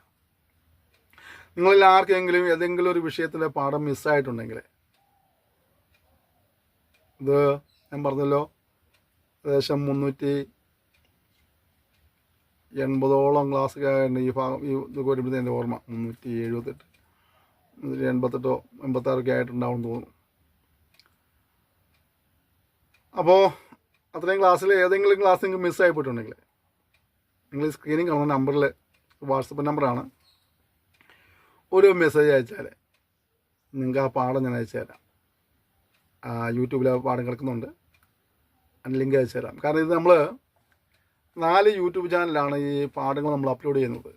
നിങ്ങളിൽ ആർക്കെങ്കിലും ഏതെങ്കിലും ഒരു വിഷയത്തിലെ പാഠം മിസ്സായിട്ടുണ്ടെങ്കിൽ, ഇത് ഞാൻ പറഞ്ഞല്ലോ, ഏകദേശം 380ഓളം ക്ലാസ് ഈ ഭാഗം ഇതൊക്കെ വരുമ്പോഴത്തെ എൻ്റെ ഓർമ്മ 378, 388, 86 ആയിട്ടുണ്ടാവും തോന്നുന്നു. അപ്പോൾ അത്രയും ക്ലാസ്സിൽ ഏതെങ്കിലും ക്ലാസ് നിങ്ങൾക്ക് മിസ്സായി പോയിട്ടുണ്ടെങ്കിൽ നിങ്ങൾ ഈ സ്ക്രീനിൽ കാണുന്ന നമ്പറിൽ, വാട്സപ്പ് നമ്പറാണ്, ഒരു മെസ്സേജ് അയച്ചാൽ നിങ്ങൾക്ക് ആ പാഠം ഞാൻ അയച്ചു തരാം. യൂട്യൂബിൽ ആ പാഠം കിടക്കുന്നുണ്ട്, അതിന് ലിങ്ക് അയച്ചു തരാം. കാരണം ഇത് നമ്മൾ 4 യൂട്യൂബ് ചാനലാണ് ഈ പാഠങ്ങൾ നമ്മൾ അപ്ലോഡ് ചെയ്യുന്നത്.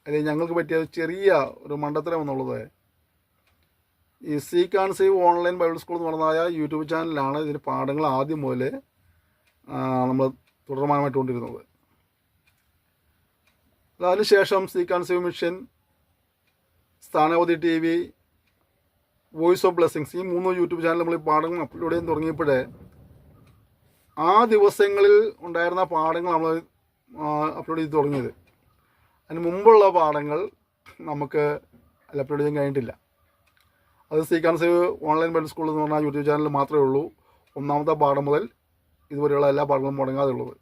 അല്ലെങ്കിൽ ഞങ്ങൾക്ക് പറ്റിയ ചെറിയ ഒരു മണ്ടത്തരം എന്നുള്ളത്, ഈ seek and save online Bible school എന്ന് പറഞ്ഞാൽ യൂട്യൂബ് ചാനലിലാണ് ഇതിൻ്റെ പാഠങ്ങൾ ആദ്യം മുതൽ നമ്മൾ തുടർമാനമായിട്ട് കൊണ്ടിരുന്നത്. അതിനുശേഷം സീക്ക് ആൻഡ് സേവ് മിഷൻ, സ്ഥാനാവധി TV, വോയിസ് ഓഫ് ബ്ലെസ്സിങ്സ്, ഈ 3 യൂട്യൂബ് ചാനൽ നമ്മൾ ഈ പാഠങ്ങൾ അപ്ലോഡ് ചെയ്യാൻ തുടങ്ങിയപ്പോഴേ ആ ദിവസങ്ങളിൽ ഉണ്ടായിരുന്ന പാഠങ്ങൾ നമ്മൾ അപ്ലോഡ് ചെയ്ത് തുടങ്ങിയത്. അതിന് മുമ്പുള്ള പാഠങ്ങൾ നമുക്ക് അപ്ലോഡ് ചെയ്യാൻ കഴിഞ്ഞിട്ടില്ല. അത് seek and save online Bible school എന്ന് പറഞ്ഞാൽ യൂട്യൂബ് ചാനലിൽ മാത്രമേ ഉള്ളൂ ഒന്നാമത്തെ പാഠം മുതൽ ഇതുവരെയുള്ള എല്ലാ പാഠങ്ങളും മുടങ്ങാതെ ഉള്ളത്.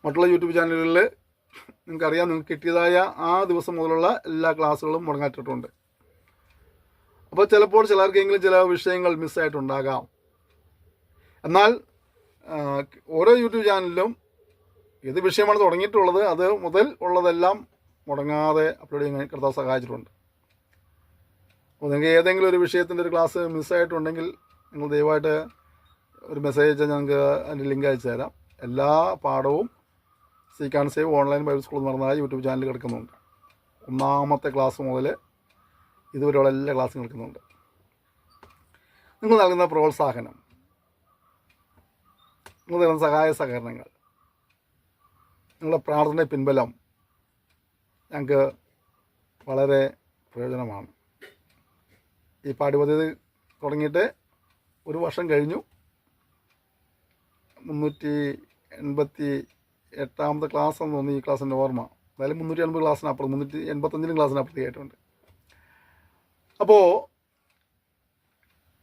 മറ്റുള്ള യൂട്യൂബ് ചാനലുകളിൽ നിങ്ങൾക്കറിയാം, നിങ്ങൾക്ക് കിട്ടിയതായ ആ ദിവസം മുതലുള്ള എല്ലാ ക്ലാസ്സുകളും മുടങ്ങാറ്റിട്ടുണ്ട്. അപ്പോൾ ചിലപ്പോൾ ചിലർക്കെങ്കിലും ചില വിഷയങ്ങൾ മിസ്സായിട്ടുണ്ടാകാം. എന്നാൽ ഓരോ യൂട്യൂബ് ചാനലിലും ഏത് വിഷയമാണ് തുടങ്ങിയിട്ടുള്ളത് അത് മുതൽ ഉള്ളതെല്ലാം മുടങ്ങാതെ അപ്ലോഡ് ചെയ്യാൻ കർത്താവ് സഹായിച്ചിട്ടുണ്ട്. അപ്പോൾ നിങ്ങൾക്ക് ഏതെങ്കിലും ഒരു വിഷയത്തിൻ്റെ ഒരു ക്ലാസ് മിസ്സായിട്ടുണ്ടെങ്കിൽ നിങ്ങൾ ദയവായിട്ട് ഒരു മെസ്സേജ് അയച്ചാൽ ഞങ്ങൾക്ക് അതിൻ്റെ ലിങ്ക് അയച്ചു തരാം. എല്ലാ പാഠവും seek and save online Bible school എന്ന് പറഞ്ഞാൽ യൂട്യൂബ് ചാനലിൽ കിടക്കുന്നുണ്ട്. ഒന്നാമത്തെ ക്ലാസ് മുതൽ ഇതുവരെയുള്ള എല്ലാ ക്ലാസ്സും കിടക്കുന്നുണ്ട്. നിങ്ങൾ നൽകുന്ന പ്രോത്സാഹനം, നിങ്ങൾ തരുന്ന സഹായ സഹകരണങ്ങൾ, നിങ്ങളുടെ പ്രാർത്ഥന പിൻബലം ഞങ്ങൾക്ക് വളരെ പ്രയോജനമാണ്. ഈ പാഠ്യപദ്ധതി തുടങ്ങിയിട്ട് 1 വർഷം കഴിഞ്ഞു. 388ാമത്തെ ക്ലാസ് എന്ന് തോന്നി ഈ ക്ലാസ്സിൻ്റെ ഓർമ്മ. അതായത് 380 ക്ലാസ്സിനപ്പുറം, 385 ക്ലാസ്സിനപ്പുറത്തേക്കായിട്ടുണ്ട്. അപ്പോൾ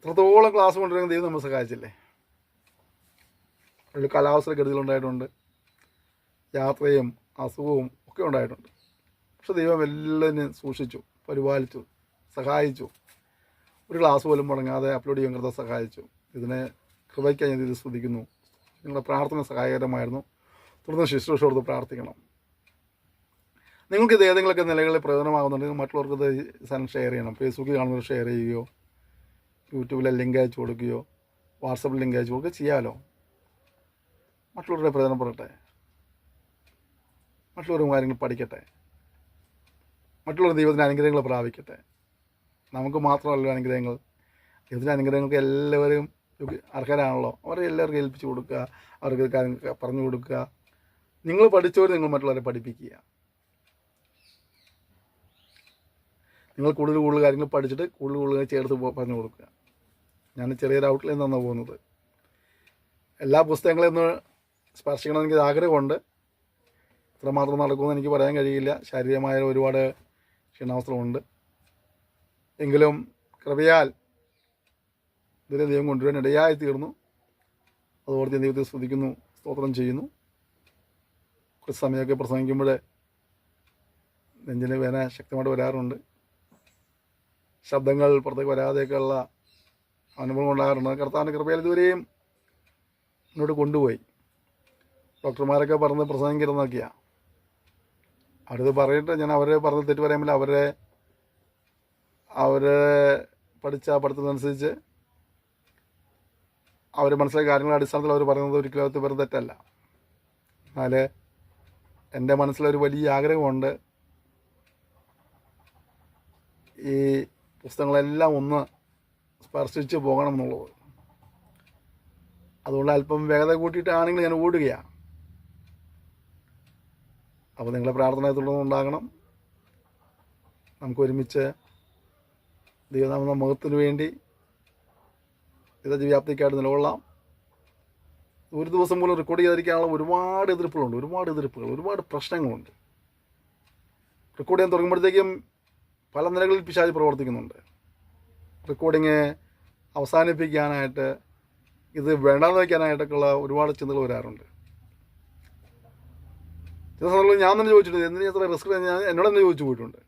ഇത്രത്തോളം ക്ലാസ് കൊണ്ടുവരുന്ന ദൈവം നമ്മൾ സഹായിച്ചില്ലേ. ഒരു കാലാവസ്ഥ ഗതികളുണ്ടായിട്ടുണ്ട്, യാത്രയും അസുഖവും ഒക്കെ ഉണ്ടായിട്ടുണ്ട്. പക്ഷെ ദൈവം എല്ലാവരും സൂക്ഷിച്ചു, പരിപാലിച്ചു, സഹായിച്ചു. ഒരു ക്ലാസ് പോലും മുടങ്ങാതെ അപ്ലോഡ് ചെയ്യാൻ കർത്താവ് സഹായിച്ചു. ഇതിനെ കൃപയ്ക്കായി ഞാൻ ഇത് സ്തുതിക്കുന്നു. നിങ്ങളുടെ പ്രാർത്ഥന സഹായകരമായിരുന്നു. തുടർന്ന് ശുശ്രൂഷയോട് പ്രാർത്ഥിക്കണം. നിങ്ങൾക്കിത് ഏതെങ്കിലുമൊക്കെ നിലകളിൽ പ്രയോജനമാകുന്നുണ്ടെങ്കിൽ മറ്റുള്ളവർക്ക് ഇത് സാധനം ഷെയർ ചെയ്യണം. ഫേസ്ബുക്കിൽ കാണുന്നവർ ഷെയർ ചെയ്യുകയോ, യൂട്യൂബിലെ ലിങ്ക് അയച്ചു കൊടുക്കുകയോ, വാട്സപ്പിൽ ലിങ്ക് അയച്ചു കൊടുക്കുകയോ ചെയ്യാമല്ലോ. മറ്റുള്ളവരുടെ പ്രയോജനപ്പെടട്ടെ, മറ്റുള്ളവരും കാര്യങ്ങൾ പഠിക്കട്ടെ, മറ്റുള്ളവർ ദൈവത്തിൻ്റെ അനുഗ്രഹങ്ങൾ പ്രാപിക്കട്ടെ. നമുക്ക് മാത്രമല്ല അനുഗ്രഹങ്ങൾ, ദൈവത്തിൻ്റെ അനുഗ്രഹങ്ങൾക്ക് എല്ലാവരും അർഹരാണല്ലോ. അവരെ എല്ലാവർക്കും ഏൽപ്പിച്ചു കൊടുക്കുക, അവർക്ക് കാര്യങ്ങൾ പറഞ്ഞു കൊടുക്കുക. നിങ്ങൾ പഠിച്ചവർ നിങ്ങൾ മറ്റുള്ളവരെ പഠിപ്പിക്കുക. നിങ്ങൾ കൂടുതൽ കാര്യങ്ങൾ പഠിച്ചിട്ട് കൂടുതൽ ചേർത്ത് പറഞ്ഞു കൊടുക്കുക. ഞാൻ ചെറിയൊരു ഔട്ട്ലൈൻ തന്നാണ് പോകുന്നത്. എല്ലാ പുസ്തകങ്ങളെയും ഒന്ന് സ്പർശിക്കണമെന്ന് എനിക്ക് ആഗ്രഹമുണ്ട്. ഇത്രമാത്രം നടക്കുമെന്ന് എനിക്ക് പറയാൻ കഴിയില്ല. ശാരീരികമായ ഒരുപാട് ക്ഷീണാവസ്ഥകളുണ്ട്. എങ്കിലും കൃപയാൽ ഇതിനെ ദൈവം കൊണ്ടുവരാൻ ഇടയായി തീർന്നു. അതോടൊപ്പം ദൈവത്തെ സ്തുതിക്കുന്നു, സ്തോത്രം ചെയ്യുന്നു. കുറച്ച് സമയമൊക്കെ പ്രസംഗിക്കുമ്പോൾ നെഞ്ചിന് വേദന ശക്തമായിട്ട് വരാറുണ്ട്. ശബ്ദങ്ങൾ പുറത്തേക്ക് വരാതെയൊക്കെയുള്ള അനുഭവം ഉണ്ടാകാറുണ്ട്. കർത്താവിൻ്റെ കൃപയാൽ ഇതുവരെയും മുന്നോട്ട് കൊണ്ടുപോയി. ഡോക്ടർമാരൊക്കെ പറഞ്ഞ് പ്രസംഗിക്കരുതെന്നൊക്കെയാണ്. അവരത് പറഞ്ഞിട്ട് ഞാൻ അവരെ പറഞ്ഞ് തെറ്റ് പറയാൻ അവരെ പഠിച്ച പഠിത്തത്തിനനുസരിച്ച് അവർ മനസ്സിലാക്കിയ കാര്യങ്ങളുടെ അടിസ്ഥാനത്തിൽ അവർ പറയുന്നത് ഒരിക്കലും വെറുതെ തെറ്റല്ല. എന്നാൽ എൻ്റെ മനസ്സിലൊരു വലിയ ആഗ്രഹമുണ്ട്, ഈ പുസ്തകങ്ങളെല്ലാം ഒന്ന് സ്പർശിച്ച് പോകണം എന്നുള്ളത്. അതുകൊണ്ട് അല്പം വേഗത കൂട്ടിയിട്ടാണെങ്കിൽ ഞാൻ ഓടുകയാണ്. അപ്പോൾ നിങ്ങളുടെ പ്രാർത്ഥന തുടർന്നുണ്ടാകണം. നമുക്ക് ഒരുമിച്ച് ദൈവനാമ മുഖത്തിന് വേണ്ടി വ്യാപ്തിക്കായിട്ട് നിലകൊള്ളാം. ഒരു ദിവസം പോലും റെക്കോർഡ് ചെയ്തിരിക്കാനുള്ള ഒരുപാട് എതിർപ്പുകളുണ്ട്, ഒരുപാട് പ്രശ്നങ്ങളുണ്ട്. റെക്കോർഡ് ചെയ്യാൻ തുടങ്ങുമ്പോഴത്തേക്കും പല നിലകളിൽ പിശാച് പ്രവർത്തിക്കുന്നുണ്ട്. റെക്കോർഡിങ് അവസാനിപ്പിക്കാനായിട്ട്, ഇത് വേണ്ടാന്ന് വയ്ക്കാനായിട്ടൊക്കെയുള്ള ഒരുപാട് ചിന്തകൾ വരാറുണ്ട്. ചില സമയങ്ങളിൽ ഞാൻ തന്നെ ചോദിച്ചിട്ടുണ്ട്, എന്തിനാ അത്ര റിസ്ക്, എന്നോട് തന്നെ ചോദിച്ചു പോയിട്ടുണ്ട്.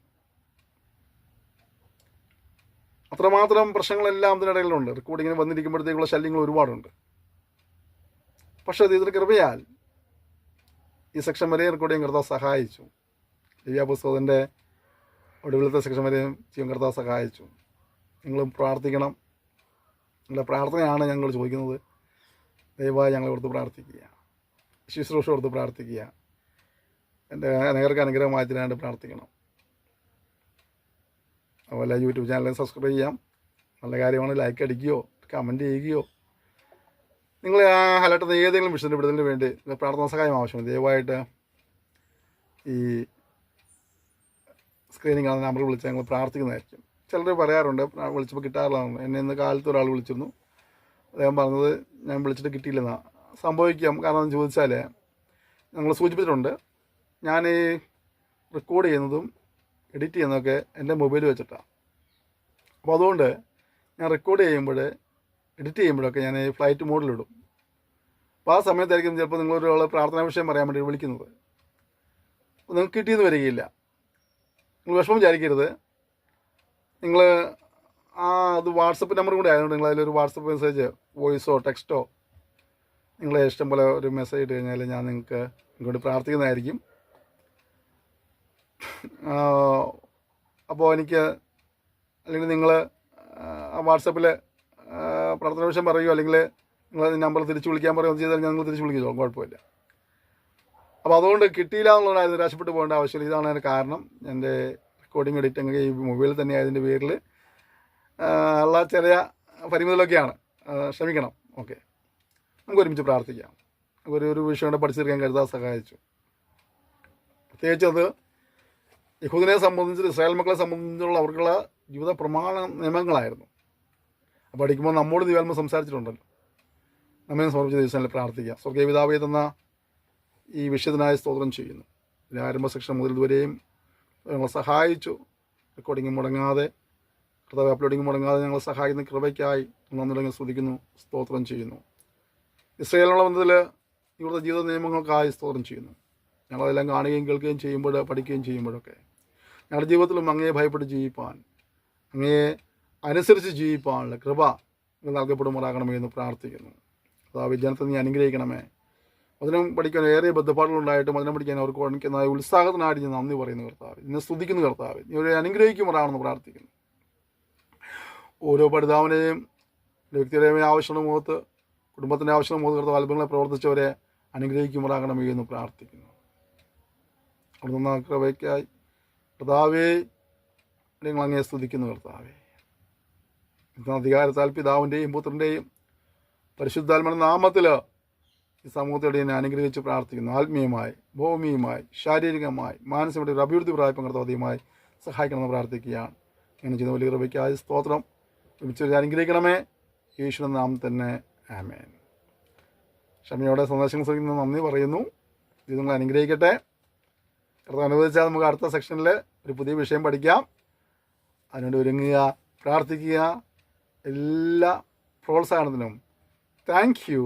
അത്രമാത്രം പ്രശ്നങ്ങളെല്ലാം ഇതിനിടയിലുണ്ട്. റെക്കോർഡിങ്ങിന് വന്നിരിക്കുമ്പോഴത്തേക്കുള്ള ശല്യങ്ങൾ ഒരുപാടുണ്ട്. പക്ഷേ ഇതിന് കൃപയാൽ ഈ സെക്ഷൻ വരെയും റെക്കോർഡ് ചെയ്യാൻ കർത്താവ് സഹായിച്ചു. ദിവ്യാപുസ്തകത്തിൻ്റെ ഒടുവിലത്തെ സെക്ഷൻ വരെയും ചെയ്യാൻ കർത്താവ് സഹായിച്ചു. നിങ്ങളും പ്രാർത്ഥിക്കണം. നിങ്ങളുടെ പ്രാർത്ഥനയാണ് ഞങ്ങൾ ചോദിക്കുന്നത്. ദയവായി ഞങ്ങളെ ഓർത്ത് പ്രാർത്ഥിക്കുക, ശുശ്രൂഷ ഓർത്ത് പ്രാർത്ഥിക്കുക. എൻ്റെ അനേകർക്ക് അനുഗ്രഹമായി തീരാണ്ട് പ്രാർത്ഥിക്കണം. അതുപോലെ യൂട്യൂബ് ചാനൽ സബ്സ്ക്രൈബ് ചെയ്യാം. നല്ല കാര്യമാണ്. ലൈക്ക് അടിക്കുകയോ കമൻറ്റ് ചെയ്യുകയോ നിങ്ങൾ അലട്ടുന്ന ഏതെങ്കിലും വിഷയത്തിൻ്റെ വിടുതലിന് വേണ്ടി പ്രാർത്ഥനാ സഹായം ആവശ്യമാണ്. ദയവായിട്ട് ഈ സ്ക്രീനിങ് കാണുന്ന നമ്പർ വിളിച്ചാൽ ഞങ്ങൾ പ്രാർത്ഥിക്കുന്നതായിരിക്കും. ചിലർ പറയാറുണ്ട് വിളിച്ചപ്പോൾ കിട്ടാറില്ലാന്ന്. എന്നെ ഇന്ന് കാലത്ത് ഒരാൾ വിളിച്ചിരുന്നു. അദ്ദേഹം പറഞ്ഞത് ഞാൻ വിളിച്ചിട്ട് കിട്ടിയില്ലെന്നാണ്. സംഭവിക്കാം. കാരണം എന്ന് ചോദിച്ചാൽ ഞങ്ങൾ സൂചിപ്പിച്ചിട്ടുണ്ട്, ഞാൻ ഈ റെക്കോർഡ് ചെയ്യുന്നതും എഡിറ്റ് ചെയ്യുന്നതൊക്കെ എൻ്റെ മൊബൈൽ വെച്ചിട്ടാണ്. അപ്പോൾ അതുകൊണ്ട് ഞാൻ റെക്കോർഡ് ചെയ്യുമ്പോൾ എഡിറ്റ് ചെയ്യുമ്പോഴൊക്കെ ഞാൻ ഫ്ലൈറ്റ് മോഡിലിടും. അപ്പോൾ ആ സമയത്തായിരിക്കും ചിലപ്പോൾ നിങ്ങളൊരാൾ പ്രാർത്ഥനാ വിഷയം പറയാൻ വേണ്ടി വിളിക്കുന്നത്. അപ്പോൾ നിങ്ങൾക്ക് കിട്ടിയെന്ന് വരികയില്ല. നിങ്ങൾ വിഷമം വിചാരിക്കരുത്. നിങ്ങൾ അത് വാട്സപ്പ് നമ്പർ കൂടെ ആയതുകൊണ്ട് നിങ്ങൾ അതിലൊരു വാട്സപ്പ് മെസ്സേജ് വോയിസോ ടെക്സ്റ്റോ നിങ്ങളെ ഇഷ്ടം പോലെ ഒരു മെസ്സേജ് ഇട്ട് കഴിഞ്ഞാൽ ഞാൻ നിങ്ങൾക്ക് ഇങ്ങോട്ട് പ്രാർത്ഥിക്കുന്നതായിരിക്കും. അപ്പോൾ എനിക്ക് അല്ലെങ്കിൽ നിങ്ങൾ വാട്സപ്പിൽ പ്രാർത്ഥന വിഷയം പറയുമോ അല്ലെങ്കിൽ നിങ്ങൾ നമ്പർ തിരിച്ച് വിളിക്കാൻ പറയുകയോ ചെയ്താൽ ഞങ്ങൾ തിരിച്ച് വിളിക്കുമോ, കുഴപ്പമില്ല. അപ്പോൾ അതുകൊണ്ട് കിട്ടിയില്ല എന്നുള്ളതായിരുന്നു നിരാശപ്പെട്ടു പോകേണ്ട ആവശ്യമില്ല. ഇതാണ് അതിന് കാരണം. എൻ്റെ റെക്കോർഡിങ് എഡിറ്റിംഗ് ഈ മൊബൈലിൽ തന്നെ ആയതിൻ്റെ പേരിൽ ഉള്ള ചെറിയ പരിമിതികളൊക്കെയാണ്. ക്ഷമിക്കണം. ഓക്കെ, നമുക്ക് ഒരുമിച്ച് പ്രാർത്ഥിക്കാം. ഒരു വിഷയം കൂടെ പഠിച്ചു തീർക്കാൻ കരുതാൻ സഹായിച്ചു. പ്രത്യേകിച്ച് അത് യഹൂദിനെ സംബന്ധിച്ച് ഇസ്രായേൽ മക്കളെ സംബന്ധിച്ചുള്ള അവർക്കുള്ള ജീവിത പ്രമാണ നിയമങ്ങളായിരുന്നു. അപ്പോൾ പഠിക്കുമ്പോൾ നമ്മോട് ദിവ്യാത്മ സംസാരിച്ചിട്ടുണ്ടല്ലോ. നമ്മെ സമർപ്പിച്ച ദിവസങ്ങളിൽ പ്രാർത്ഥിക്കാം. സ്വർഗീയ പിതാവേ തന്ന ഈ വിഷയത്തിനായി സ്തോത്രം ചെയ്യുന്നു. ഇതിൻ്റെ ആരംഭ സെക്ഷൻ മുതൽ ഇതുവരെയും ഞങ്ങളെ സഹായിച്ചു. റെക്കോർഡിങ് മുടങ്ങാതെ, കർത്താവ് അപ്ലോഡിങ് മുടങ്ങാതെ ഞങ്ങളെ സഹായിക്കുന്ന കൃപയ്ക്കായി നന്ദി സ്തുതിക്കുന്നു, സ്തോത്രം ചെയ്യുന്നു. ഇസ്രായേലിനുള്ള ബന്ധത്തിൽ ഇവിടുത്തെ ജീവിത നിയമങ്ങൾക്കായി സ്തോത്രം ചെയ്യുന്നു. ഞങ്ങളതെല്ലാം കാണുകയും കേൾക്കുകയും ചെയ്യുമ്പോൾ, പഠിക്കുകയും ചെയ്യുമ്പോഴൊക്കെ ഞങ്ങളുടെ ജീവിതത്തിലും അങ്ങയെ ഭയപ്പെട്ട് ജീവിപ്പാൻ, അങ്ങയെ അനുസരിച്ച് ജീവിപ്പാനുള്ള കൃപ നൽകപ്പെടുമാറാകണമേ എന്ന് പ്രാർത്ഥിക്കുന്നു. കർത്താവേ, ജനത്തെ നീ അനുഗ്രഹിക്കണമേ. വചനം പഠിക്കാൻ ഏറെ ബന്ധപ്പാടുകളുണ്ടായിട്ടും വചനം പഠിക്കാൻ അവർക്ക് പഠിക്കുന്ന ഉത്സാഹത്തിനായിട്ട് ഞാൻ നന്ദി പറയുന്നു കർത്താവേ. നിന്നെ സ്തുതിക്കുന്നു കർത്താവേ. നീ ഒരു അനുഗ്രഹിക്കുമാറാണെന്ന് പ്രാർത്ഥിക്കുന്നു. ഓരോ പഠിതാവിനെയും വ്യക്തിയുടെയും ആവശ്യമുള്ള മുഖത്ത്, കുടുംബത്തിൻ്റെ ആവശ്യമുള്ള മുഖത്ത് കർത്താവ് അത്ഭുതങ്ങളെ പ്രവർത്തിച്ചവരെ അനുഗ്രഹിക്കുമാറാകണമേ എന്ന് പ്രാർത്ഥിക്കുന്നു. അവിടുന്ന് കൃപയ്ക്കായി കർത്താവേ നിങ്ങൾ അങ്ങയെ സ്തുതിക്കുന്നു കർത്താവേ. അധികാരത്താൽ പിതാവിൻ്റെയും പുത്രൻ്റെയും പരിശുദ്ധാത്മയുടെ നാമത്തിൽ ഈ സമൂഹത്തോടെ എന്നെ അനുഗ്രഹിച്ച് പ്രാർത്ഥിക്കുന്നു. ആത്മീയമായി, ഭൗമികമായി, ശാരീരികമായി, മാനസികമായിട്ട് ഒരു അഭിവൃദ്ധി പ്രായപ്പം കർത്താവ്യമായി സഹായിക്കണമെന്ന് പ്രാർത്ഥിക്കുകയാണ്. അങ്ങനെ ചെയ്യുന്ന വലിയ കൃപയ്ക്കായി സ്തോത്രം. ഒരുമിച്ച് അനുഗ്രഹിക്കണമേ. യേശുവിന്റെ നാമത്തിൽ തന്നെ ആമേൻ. ക്ഷമയോടെ സന്ദേശങ്ങൾ ശ്രമിക്കുന്ന നന്ദി പറയുന്നു. ഇത് നിങ്ങൾ അനുഗ്രഹിക്കട്ടെ. കർത്താവ് അനുവദിച്ചാൽ നമുക്ക് അടുത്ത സെക്ഷനിൽ ഒരു പുതിയ വിഷയം പഠിക്കാം. അതിനുവേണ്ടി ഒരുങ്ങുക, പ്രാർത്ഥിക്കുക. എല്ലാ പ്രോത്സാഹനത്തിനും thank you.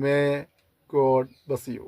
May God bless you.